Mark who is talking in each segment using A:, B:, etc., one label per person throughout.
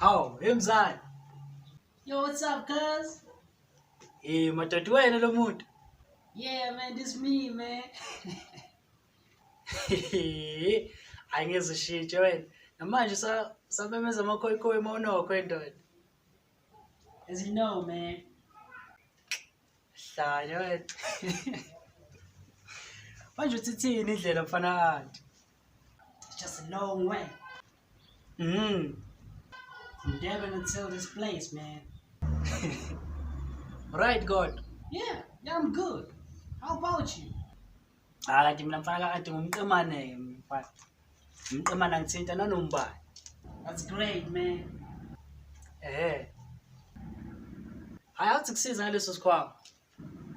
A: Hawu, emzala.
B: Yo, what's up, cuz?
A: Madoda wena lo muntu.
B: Yeah, man, this me, man.
A: Angizushintshe wena. Namanje samemeza amakhoyikhoyi mawunokho endoda.
B: As you know, man.
A: Hlanya wena. Manje uthi ithini indlela mfana kanti?
B: It's just a long way. From Devon until this place, man.
A: Right, God.
B: Yeah, I'm good. How about you?
A: Kanti mina mfana kanti ngumqemane mfana. Umqemane ngithinta nanombani.
B: That's great, man.
A: Hayathi kusiza ngaleso sikhwama.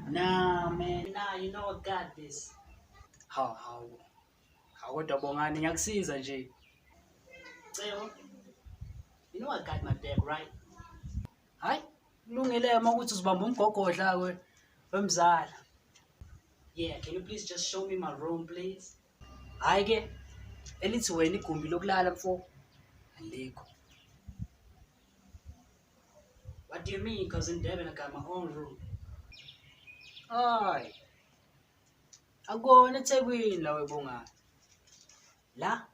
B: Nah, man. Nah, you know I got this.
A: Hawu. Kodwa bongani ngiyakusiza nje.
B: Ceo, you know I got my bag, right?
A: Hayi, kulungile ukuthi uzibamba umgogodla wemzala.
B: Yeah, can you please just show me my room, please?
A: Hayi ke elithi wena igumbi lokulala mfo alikho.
B: What do you mean? Because in Devon I got my own room.
A: Hayi. Akona eThekwini la webongani. La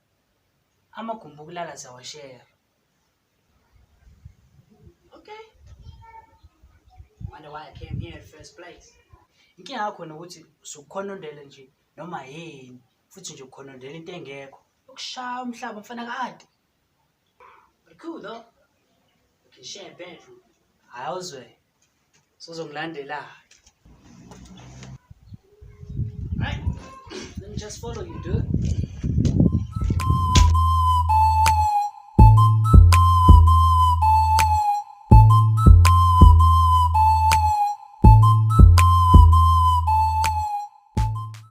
A: amagumbi okulala sawashare.
B: Okay. Wonder why I came here in the first place.
A: Inkinga yakho nokuthi usukhonondele nje noma yini futhi nje ukhonondela into engekho. Ukushaya umhlaba mfana kanti.
B: But cool though. We can share a bedroom.
A: Hayi uzwe. Sizongilandela.
B: Right? Let me just follow you, dude.